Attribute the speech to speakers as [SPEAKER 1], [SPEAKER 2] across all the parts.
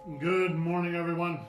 [SPEAKER 1] Good morning, everyone.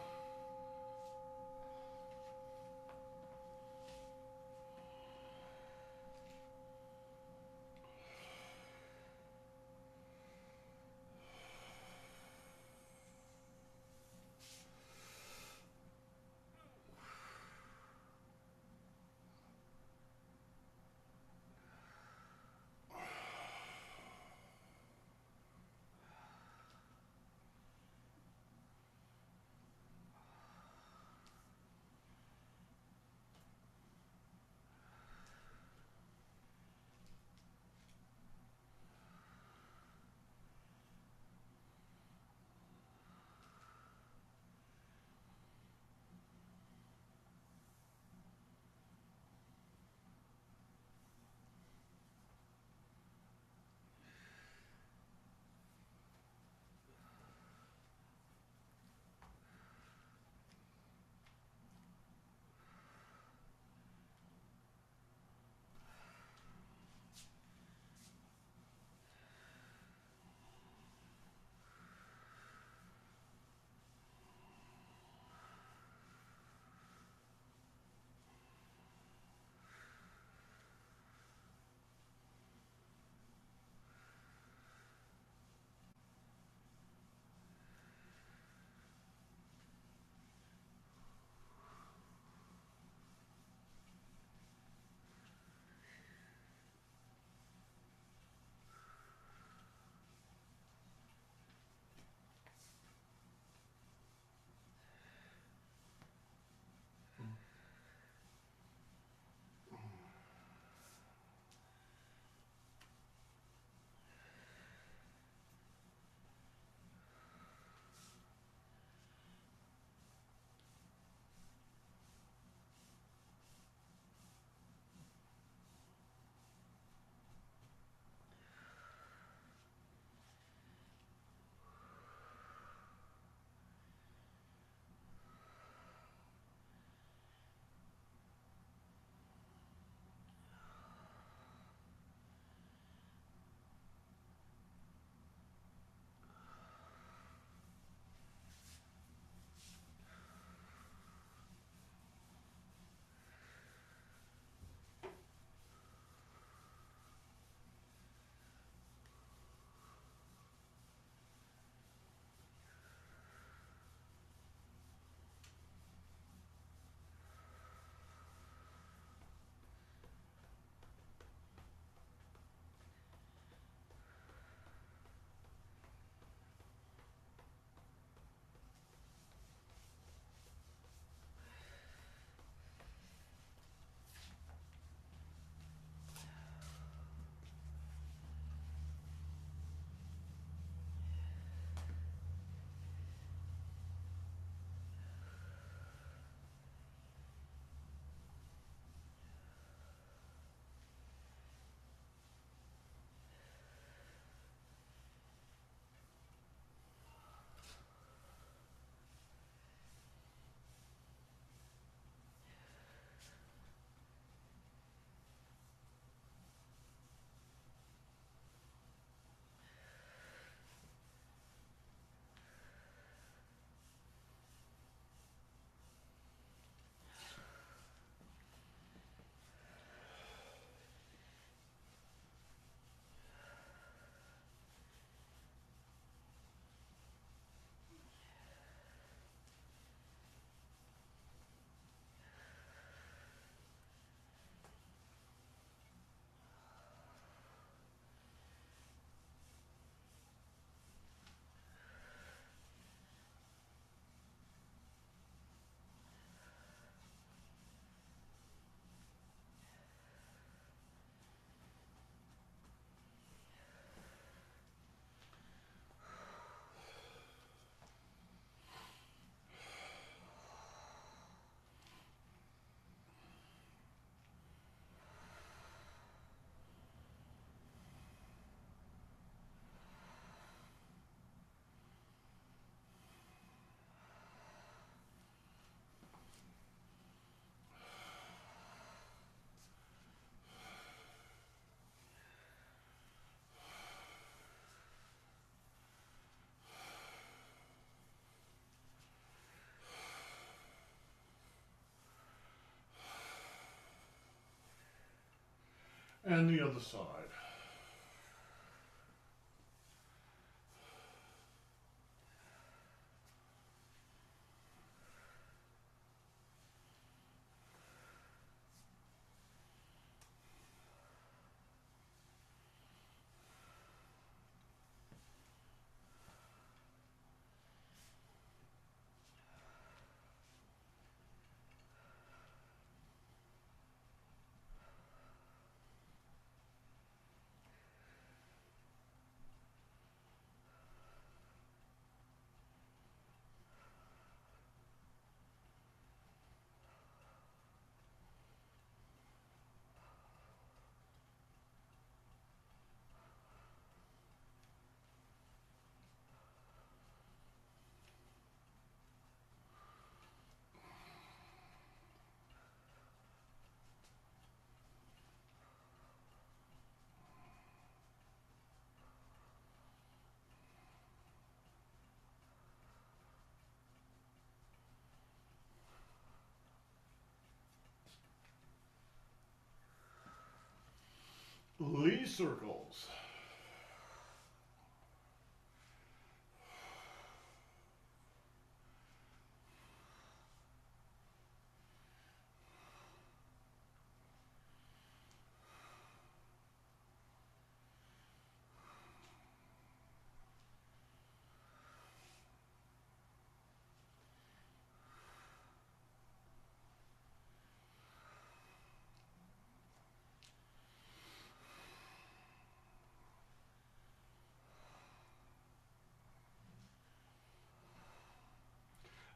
[SPEAKER 1] And the other side. Lee circles.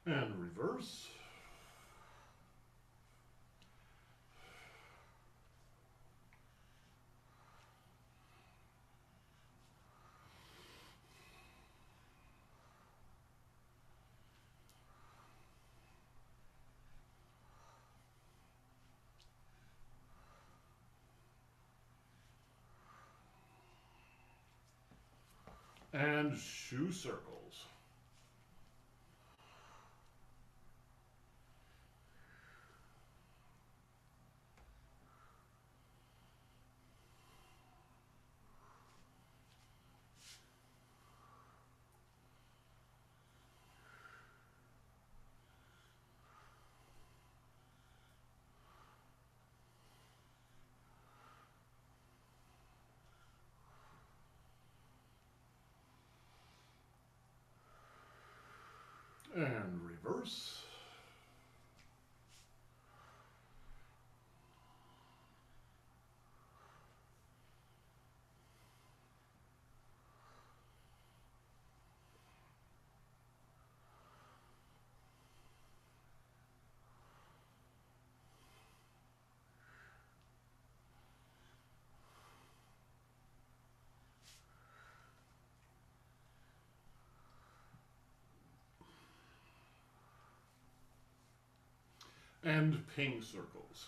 [SPEAKER 1] And reverse. And shoe circles. And reverse. And ping circles.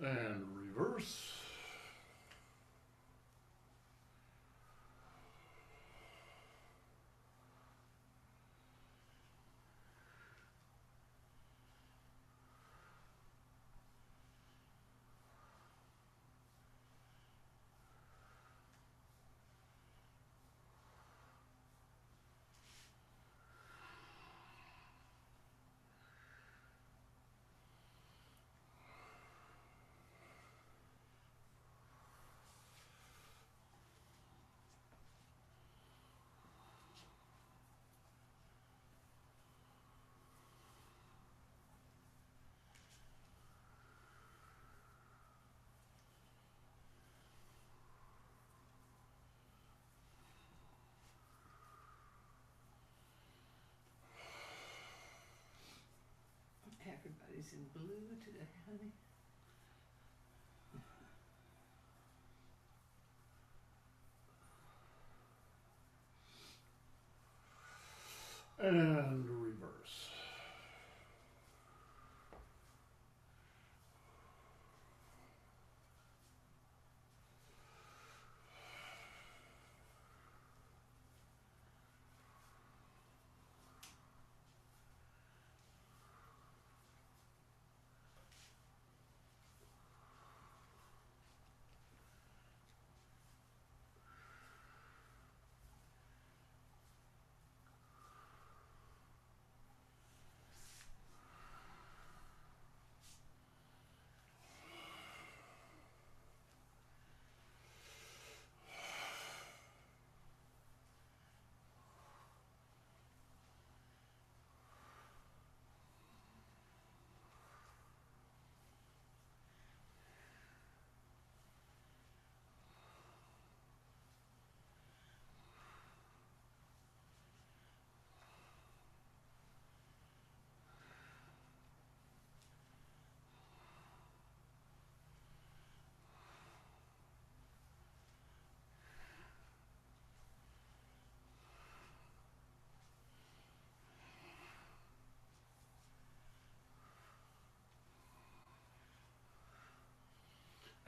[SPEAKER 1] And reverse.
[SPEAKER 2] nice and blue today, honey.
[SPEAKER 1] And reverse.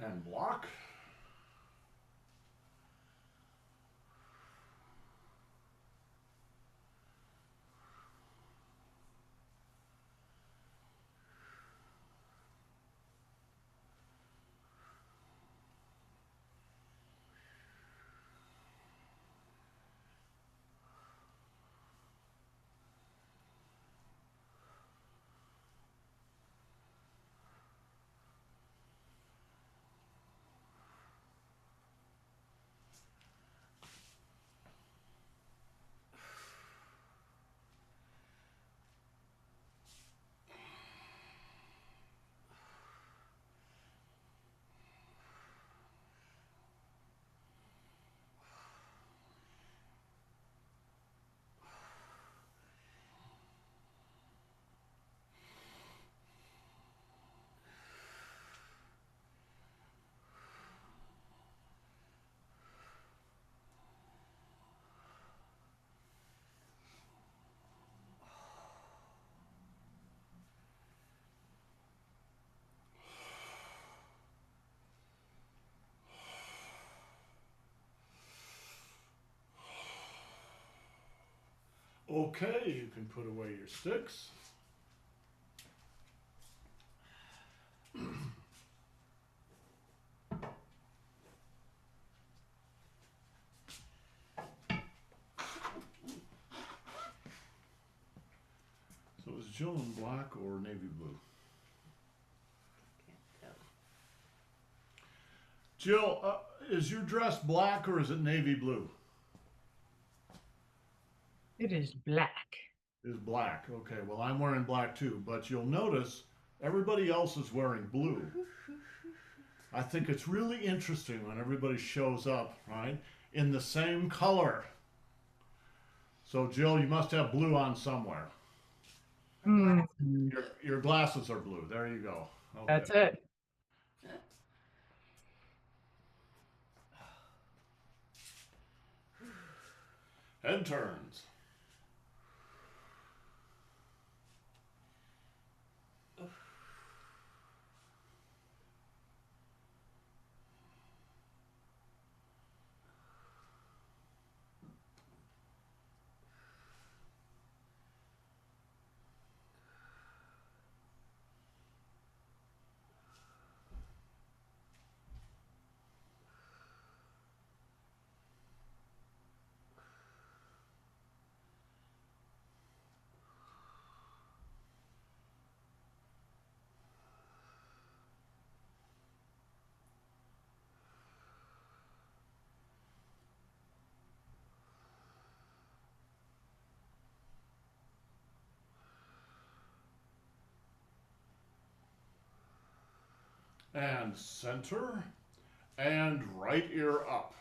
[SPEAKER 1] And block. Okay, you can put away your sticks. So is Jill in black or navy blue?
[SPEAKER 2] Can't tell.
[SPEAKER 1] Jill, is your dress black or is it navy blue?
[SPEAKER 3] It is black.
[SPEAKER 1] Is black. Okay, well, I'm wearing black too, but you'll notice everybody else is wearing blue. I think it's really interesting when everybody shows up, right, in the same color. So, Jill, you must have blue on somewhere.
[SPEAKER 3] Mm,
[SPEAKER 1] Your glasses are blue. There you go. Okay.
[SPEAKER 3] that's it.
[SPEAKER 1] Head turns. And center. And right ear up.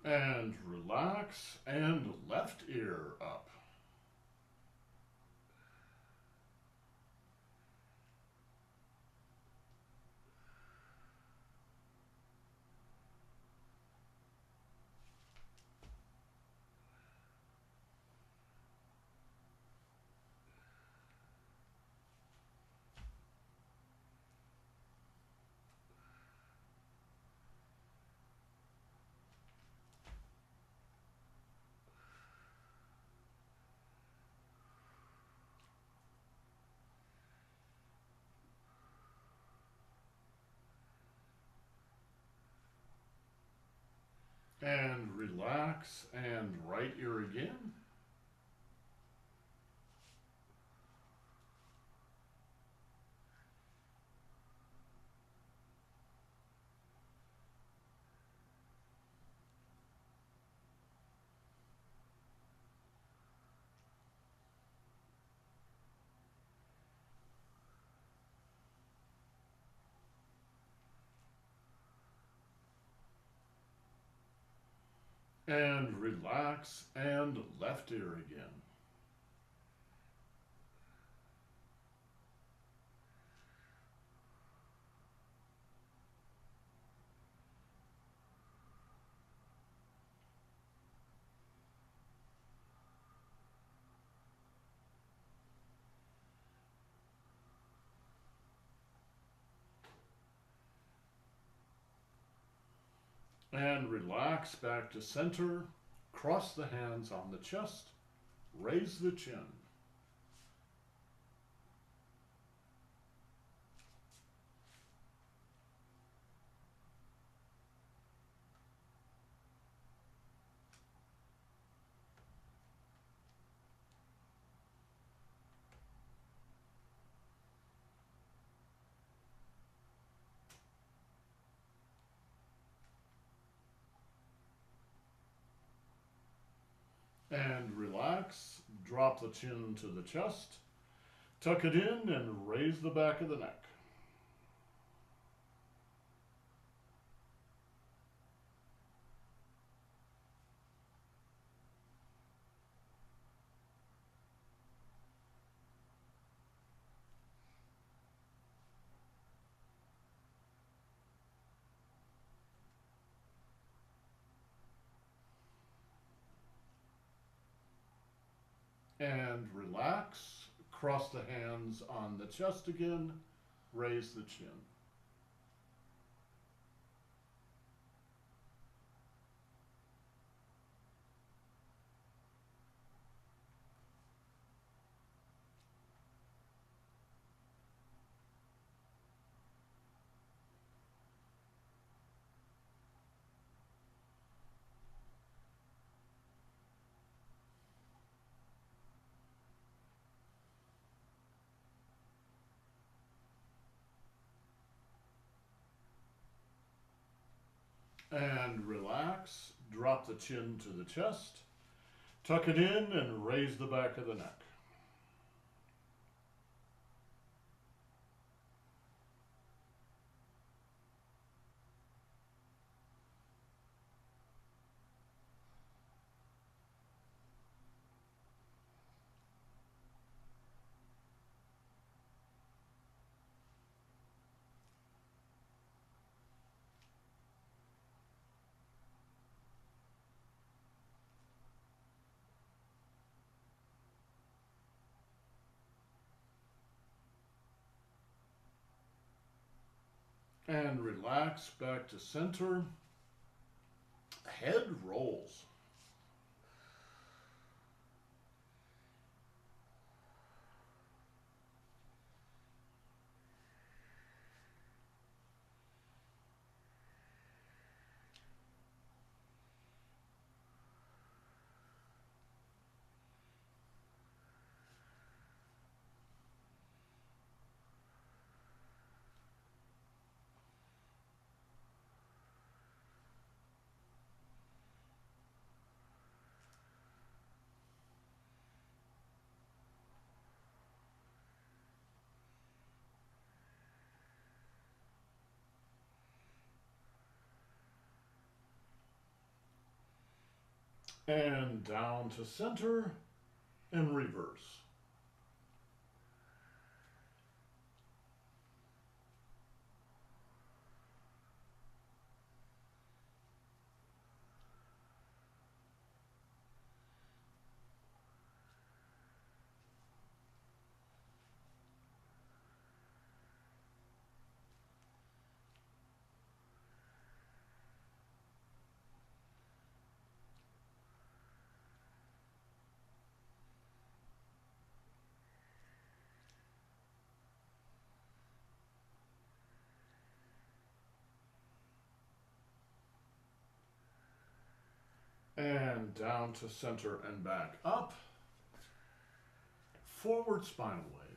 [SPEAKER 1] And relax and left ear up. And relax and right ear again. And relax and left ear again. And relax back to center. Cross the hands on the chest. Raise the chin. And relax. Drop the chin to the chest. Tuck it in and raise the back of the neck. And relax. Cross the hands on the chest again. Raise the chin. And relax. Drop the chin to the chest. Tuck it in and raise the back of the neck. And relax back to center. Head rolls. And down to center and reverse. And down to center and back up. Forward spinal wave.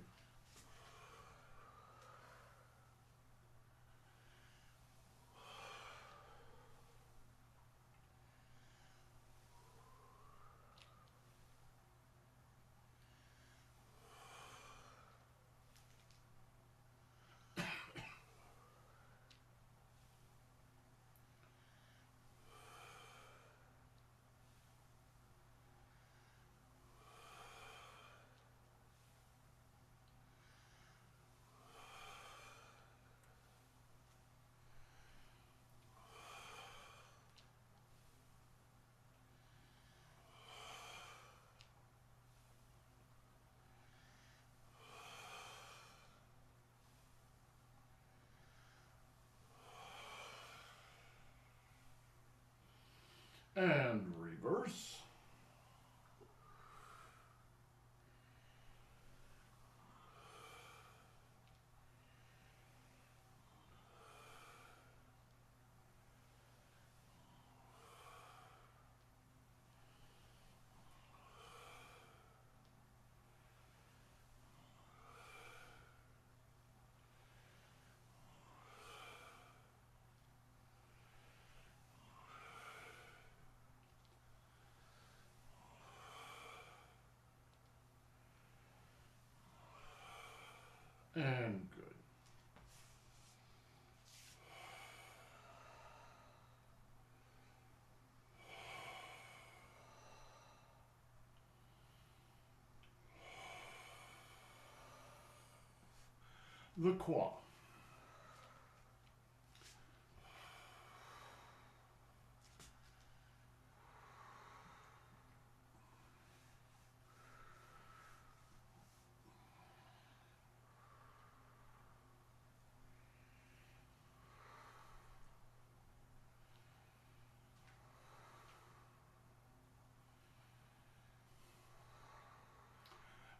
[SPEAKER 1] And reverse. And good. The qua.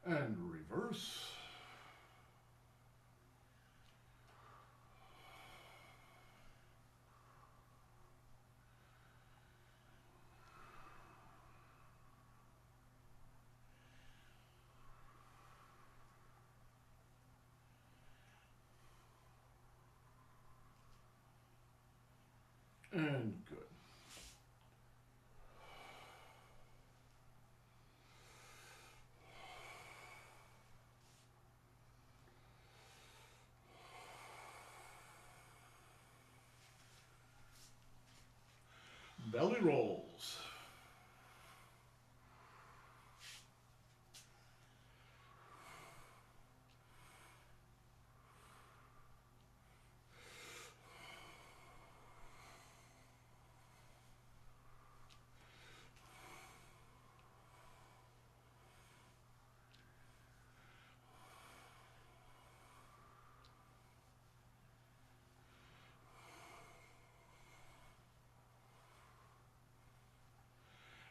[SPEAKER 1] And reverse. And good. Belly rolls.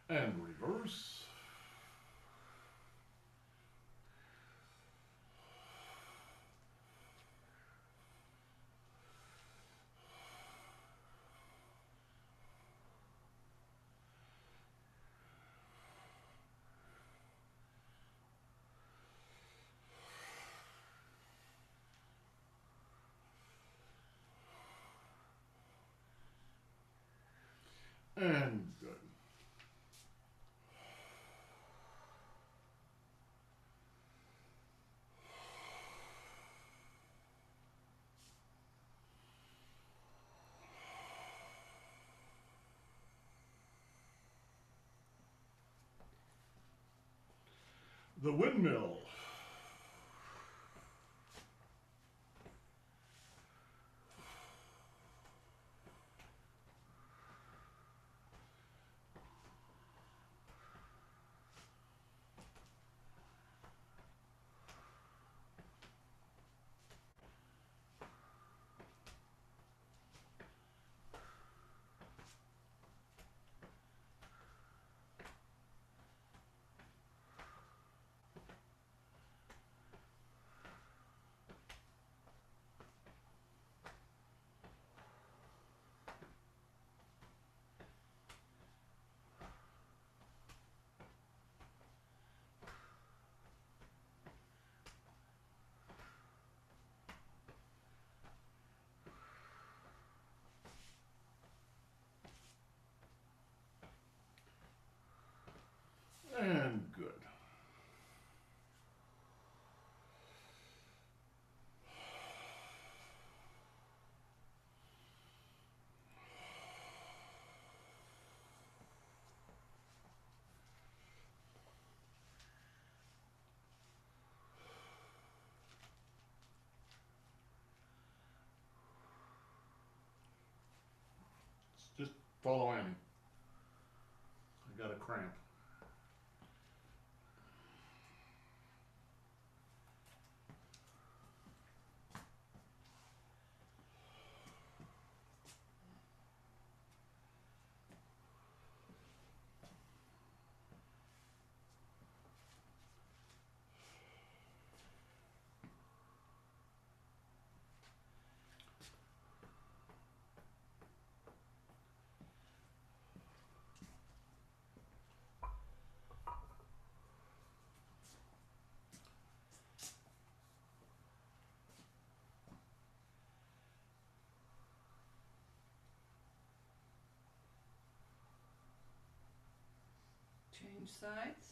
[SPEAKER 1] And reverse. And good. The windmill. And good. Just follow Annie. I got a cramp.
[SPEAKER 2] Change sides.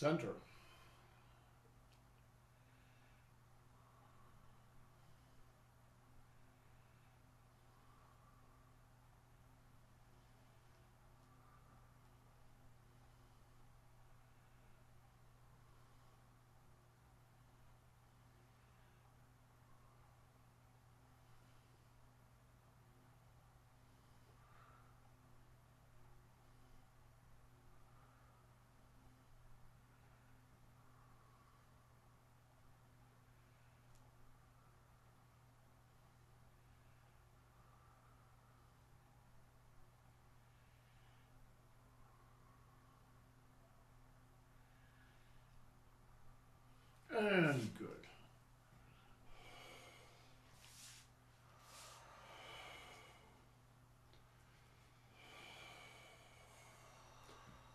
[SPEAKER 2] Center. And good.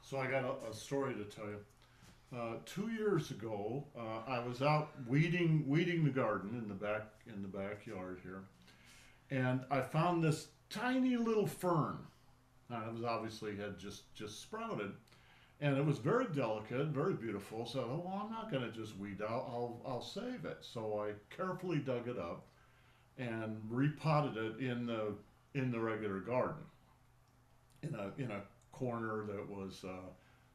[SPEAKER 2] So I got a story to tell you. 2 years ago, I was out weeding the garden in the backyard here, and I found this tiny little fern. It was obviously had just sprouted, and it was very delicate, very beautiful. So I thought, well, I'm not going to just weed out. I'll save it. So I carefully dug it up and repotted it in the regular garden in a corner that was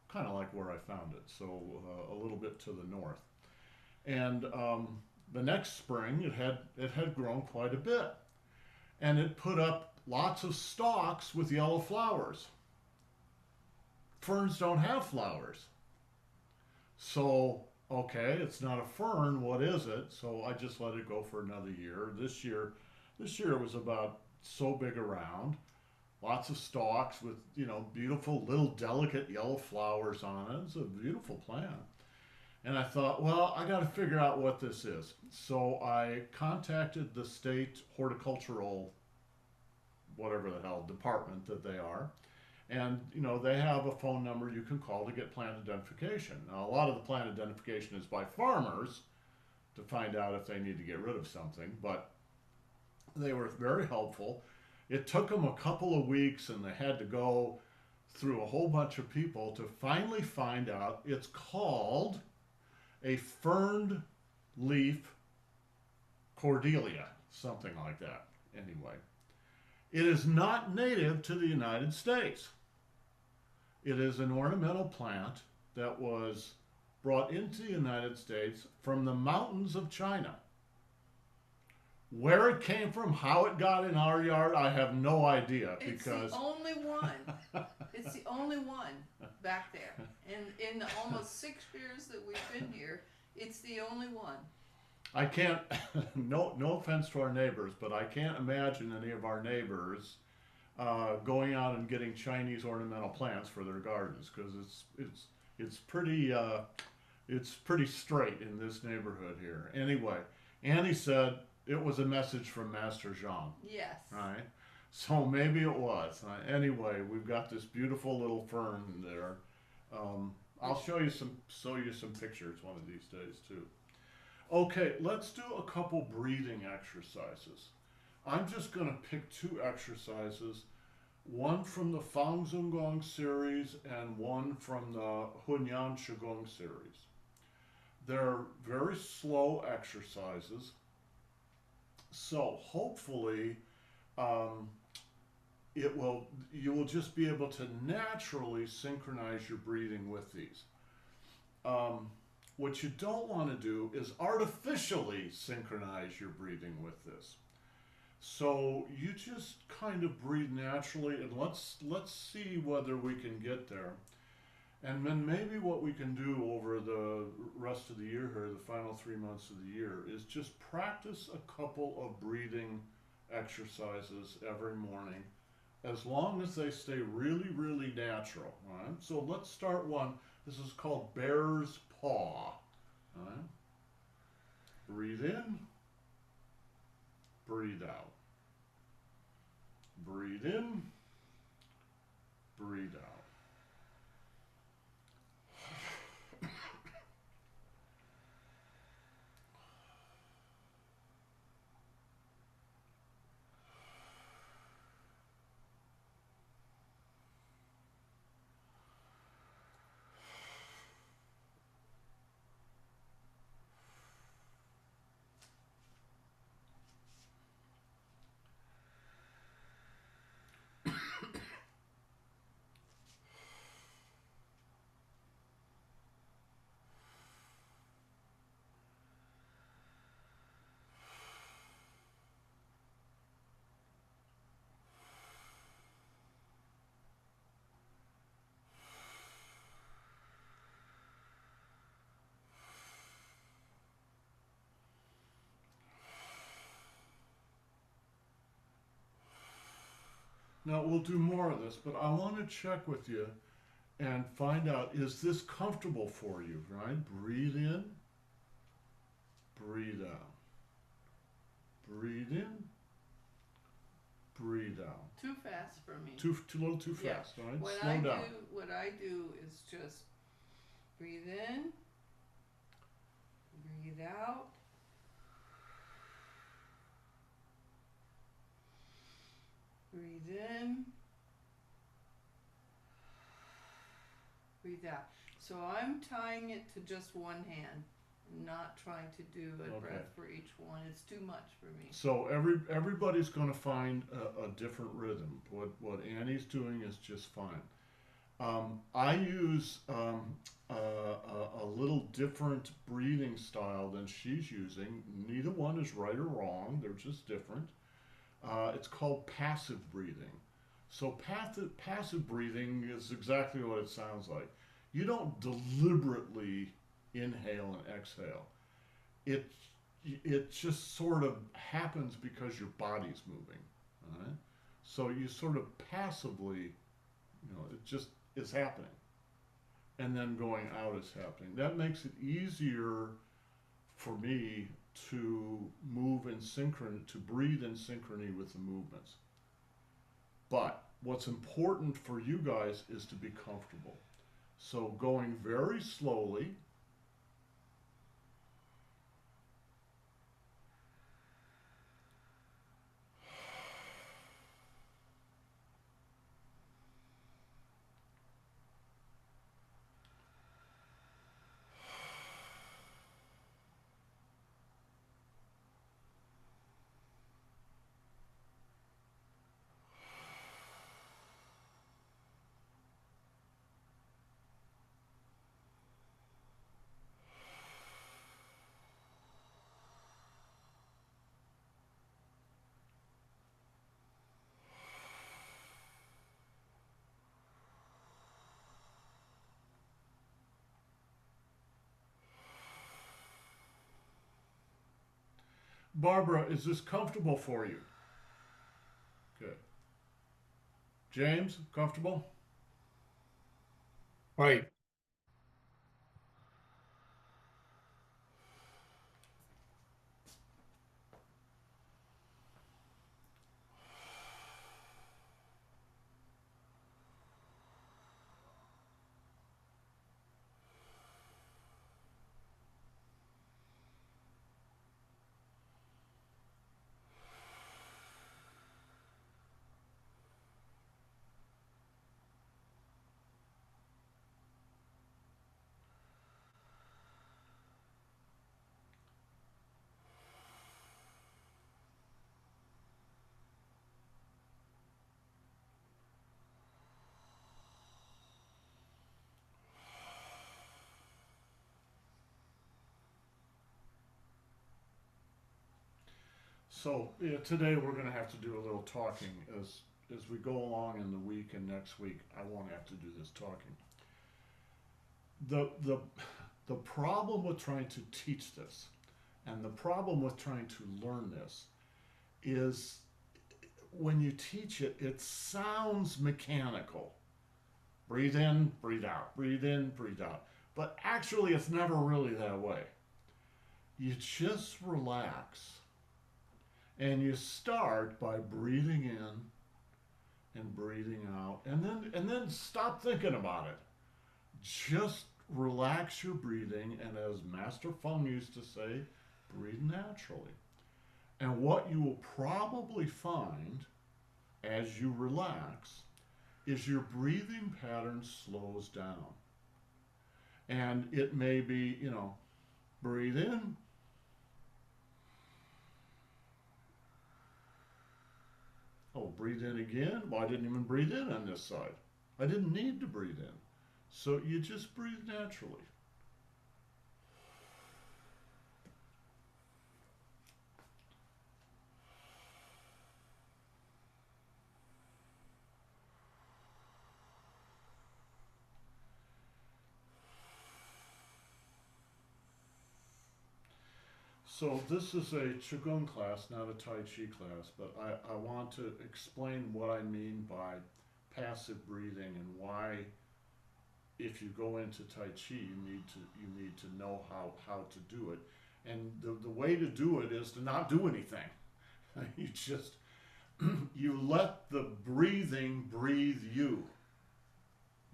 [SPEAKER 2] kind of like where I found it. So a little bit to the north. And the next spring, it had grown quite a bit, and it put up lots of stalks with yellow flowers. Ferns don't have flowers. So
[SPEAKER 1] okay, it's not a fern. What is it? So I just let it go for another year. This year it was about so big around, lots of stalks with beautiful little delicate yellow flowers on it. It's a beautiful plant. And I thought, well, I got to figure out what this is. So I contacted the state horticultural, whatever the hell department that they are, and they have a phone number you can call to get plant identification. Now, a lot of the plant identification is by farmers to find out if they need to get rid of something, but they were very helpful. It took them a couple of weeks, and they had to go through a whole bunch of people to finally find out it's called a ferned leaf cordelia, something like that. Anyway, it is not native to the United States. It is an ornamental plant that was brought into the United States from the mountains of China. Where it came from, how it got in our yard, I have no idea.
[SPEAKER 4] It's
[SPEAKER 1] Because
[SPEAKER 4] the only one. It's the only one back there. And in the almost 6 years that we've been here, it's the only one.
[SPEAKER 1] I can't, no offense to our neighbors, but I can't imagine any of our neighbors going out and getting Chinese ornamental plants for their gardens, because it's pretty straight in this neighborhood here. Anyway, Annie said it was a message from Master Zhang.
[SPEAKER 4] Yes.
[SPEAKER 1] Right? So maybe it was. Anyway, we've got this beautiful little fern there. I'll show you some pictures one of these days too. Okay, let's do a couple breathing exercises. I'm just going to pick 2 exercises, one from the Fang Zhonggong series and one from the Hunyan Qigong series. They're very slow exercises, so hopefully you will just be able to naturally synchronize your breathing with these. What you don't want to do is artificially synchronize your breathing with this. So you just kind of breathe naturally, and let's see whether we can get there. And then maybe what we can do over the rest of the year here, the final 3 months of the year, is just practice a couple of breathing exercises every morning, as long as they stay really, really natural. All right? So let's start one. This is called Bear's Paw. All right? Breathe in, breathe out. Breathe in, breathe out. Now we'll do more of this, but I want to check with you and find out, is this comfortable for you, right? Breathe in, breathe out. Breathe in, breathe out.
[SPEAKER 4] Too fast for me.
[SPEAKER 1] Too little too
[SPEAKER 4] Yeah.
[SPEAKER 1] fast, all right?
[SPEAKER 4] What
[SPEAKER 1] Slow down.
[SPEAKER 4] What I do is just breathe in, breathe out. Breathe in, breathe out. So I'm tying it to just one hand, not trying to do a breath for each one. It's too much for me.
[SPEAKER 1] So everybody's going to find a different rhythm. What Annie's doing is just fine. I use a little different breathing style than she's using. Neither one is right or wrong. They're just different. It's called passive breathing. So passive breathing is exactly what it sounds like. You don't deliberately inhale and exhale. It it just sort of happens because your body's moving. All right? So you sort of passively, it just is happening. And then going out is happening. That makes it easier for me to move in synchrony, to breathe in synchrony with the movements. But what's important for you guys is to be comfortable. So going very slowly. Barbara, is this comfortable for you? Good. James, comfortable?
[SPEAKER 2] Right.
[SPEAKER 1] So today we're going to have to do a little talking as we go along in the week, and next week I won't have to do this talking. The problem with trying to teach this, and the problem with trying to learn this, is when you teach it, it sounds mechanical. Breathe in, breathe out, breathe in, breathe out. But actually, it's never really that way. You just relax. And you start by breathing in and breathing out, and then stop thinking about it. Just relax your breathing, and as Master Feng used to say, breathe naturally. And what you will probably find as you relax is your breathing pattern slows down. And it may be, breathe in. Oh, breathe in again? Well, I didn't even breathe in on this side. I didn't need to breathe in. So you just breathe naturally. So this is a Qigong class, not a Tai Chi class, but I want to explain what I mean by passive breathing and why, if you go into Tai Chi, you need to know how to do it. And the way to do it is to not do anything. You just you let the breathing breathe you.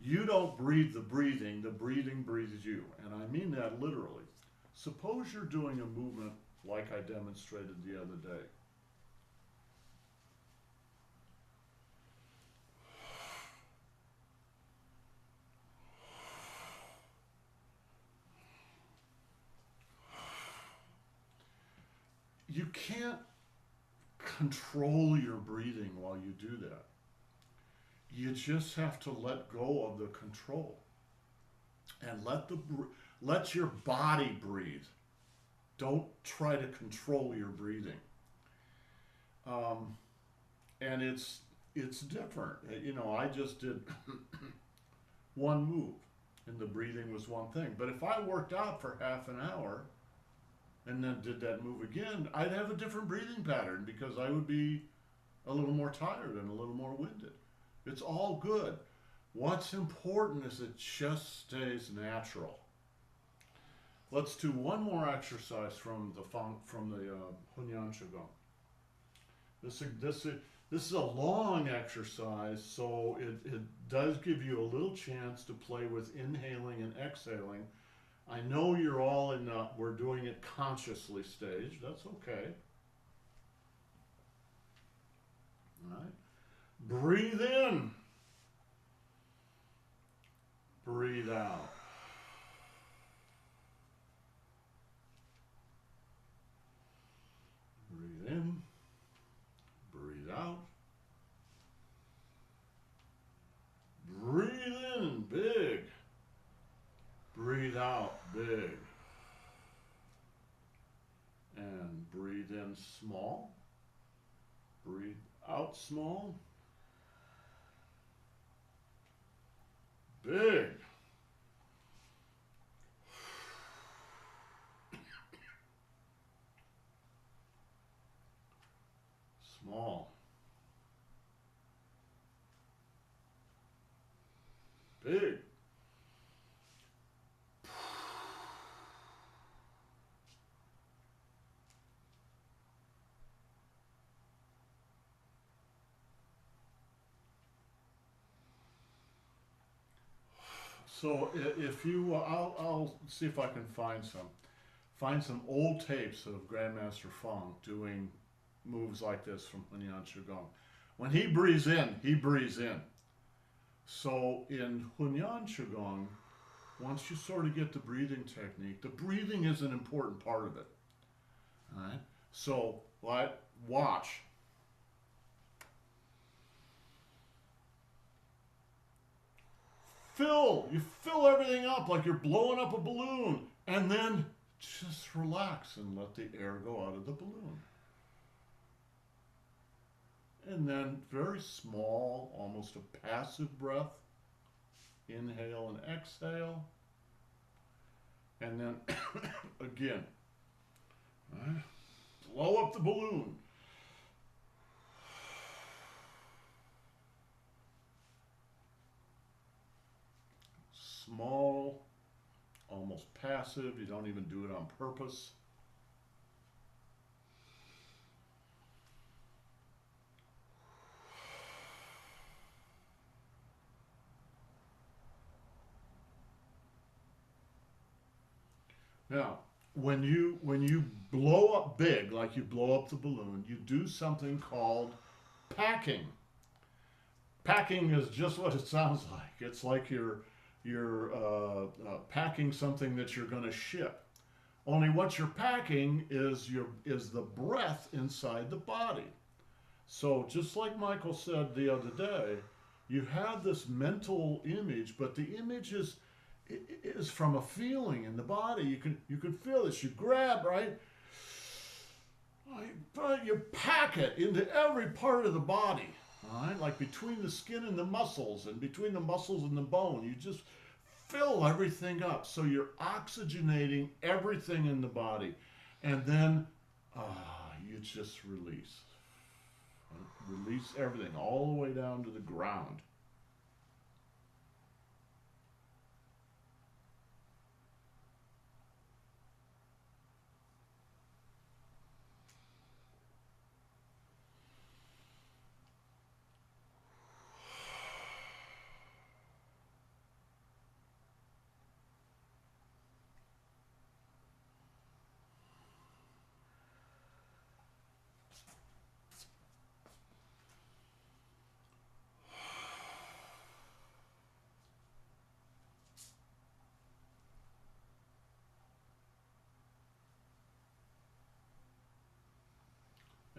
[SPEAKER 1] You don't breathe the breathing breathes you. And I mean that literally. Suppose you're doing a movement like I demonstrated the other day. You can't control your breathing while you do that. You just have to let go of the control and let your body breathe. Don't try to control your breathing. And it's different. I just did one move, and the breathing was one thing. But if I worked out for half an hour and then did that move again, I'd have a different breathing pattern because I would be a little more tired and a little more winded. It's all good. What's important is it just stays natural. Let's do one more exercise from the Hunyan Qigong. This is a long exercise, so it does give you a little chance to play with inhaling and exhaling. I know you're all in the we're doing it consciously stage. That's okay. All right. Breathe in. Breathe out. Breathe in. Breathe out. Breathe in big. Breathe out big. And breathe in small. Breathe out small. Big. Small. Big. So if you, I'll see if I can find some old tapes of Grandmaster Fong doing moves like this from Hunyan Qigong. When he breathes in, he breathes in. So in Hunyan Qigong, once you sort of get the breathing technique, the breathing is an important part of it. All right. So watch. You fill everything up like you're blowing up a balloon, and then just relax and let the air go out of the balloon. And then very small, almost a passive breath. Inhale and exhale. And then again, right? Blow up the balloon. Small, almost passive. You don't even do it on purpose. Now, when you blow up big, like you blow up the balloon, you do something called packing. Packing is just what it sounds like. It's like you're packing something that you're going to ship. Only what you're packing is the breath inside the body. So just like Michael said the other day, you have this mental image, but the image is from a feeling in the body. You can feel this. You grab, right? But you pack it into every part of the body. All right, like between the skin and the muscles, and between the muscles and the bone, you just fill everything up. So you're oxygenating everything in the body, and then you just release. Release everything all the way down to the ground.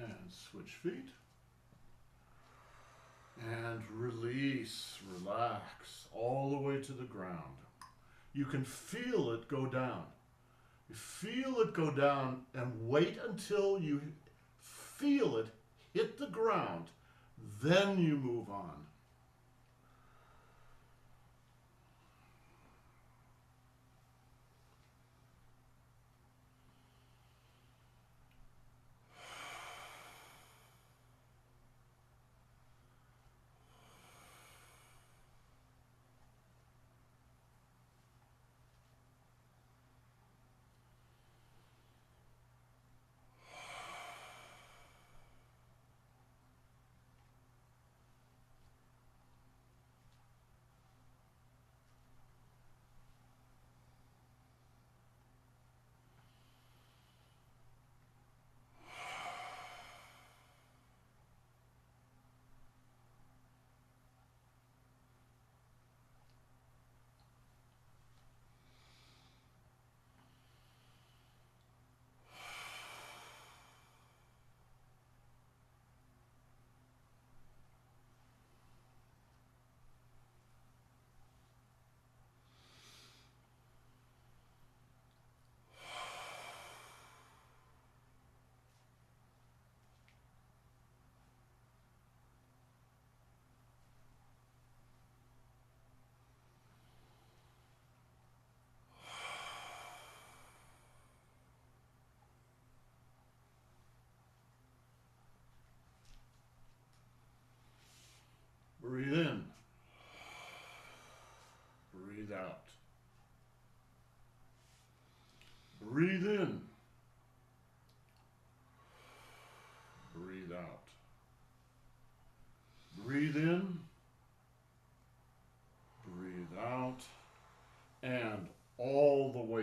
[SPEAKER 1] And switch feet. And release, relax, all the way to the ground. You can feel it go down. You feel it go down and wait until you feel it hit the ground. Then you move on.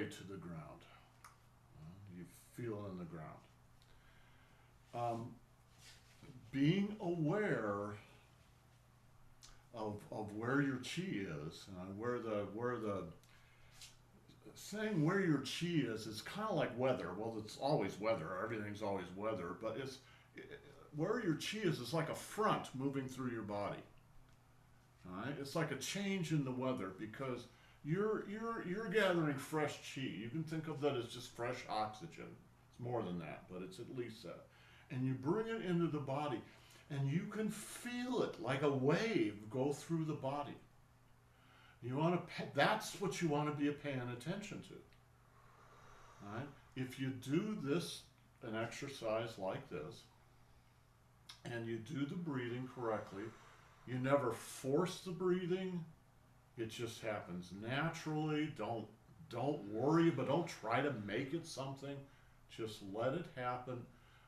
[SPEAKER 1] to the ground. You feel it in the ground. Being aware of where your chi is, saying where your chi is kind of like weather. Well, it's always weather. Everything's always weather, but where your chi is like a front moving through your body. All right, it's like a change in the weather because you're gathering fresh chi. You can think of that as just fresh oxygen. It's more than that, but it's at least that. And you bring it into the body, and you can feel it like a wave go through the body. You want to. That's what you want to be paying attention to. All right. If you do an exercise like this, and you do the breathing correctly, you never force the breathing. It just happens naturally. Don't worry, but don't try to make it something. Just let it happen,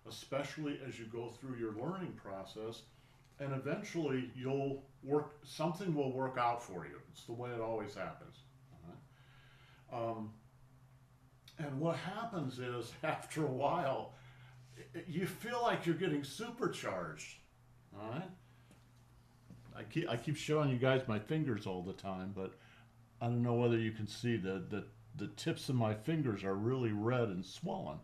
[SPEAKER 1] especially as you go through your learning process, and eventually something will work out for you. It's the way it always happens. And what happens is, after a while, you feel like you're getting supercharged. All right. I keep showing you guys my fingers all the time, but I don't know whether you can see the tips of my fingers are really red and swollen.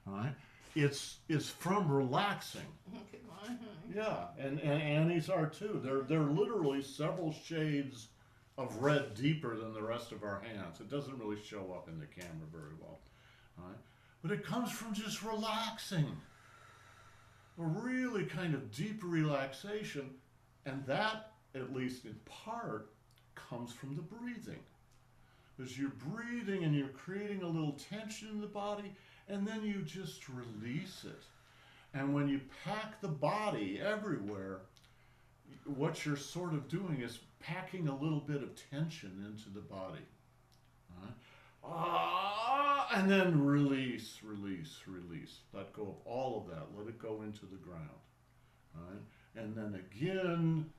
[SPEAKER 1] All right. It's from relaxing. Yeah, and Annie's are too. They're literally several shades of red deeper than the rest of our hands. It doesn't really show up in the camera very well. All right? But it comes from just relaxing. A really kind of deep relaxation, and that, at least in part, comes from the breathing. Because you're breathing and you're creating a little tension in the body, and then you just release it. And when you pack the body everywhere, what you're sort of doing is packing a little bit of tension into the body. And then release, release, release. Let go of all of that. Let it go into the ground. All right? And then again,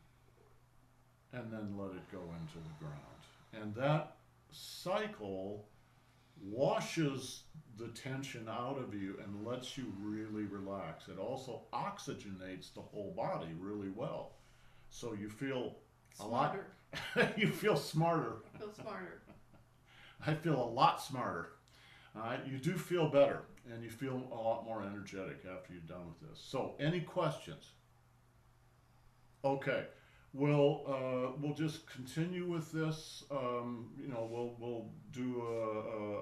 [SPEAKER 1] and then let it go into the ground. And that cycle washes the tension out of you and lets you really relax. It also oxygenates the whole body really well. So you feel
[SPEAKER 4] Smarter.
[SPEAKER 1] You feel smarter.
[SPEAKER 4] I feel smarter.
[SPEAKER 1] I feel a lot smarter. All right, you do feel better, and you feel a lot more energetic after you're done with this. So, any questions? Okay, we'll just continue with this. We'll do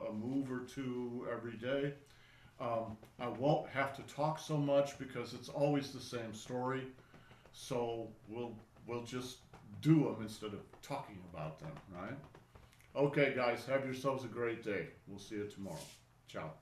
[SPEAKER 1] a move or two every day. I won't have to talk so much because it's always the same story. So we'll just do them instead of talking about them, right? Okay, guys, have yourselves a great day. We'll see you tomorrow. Ciao.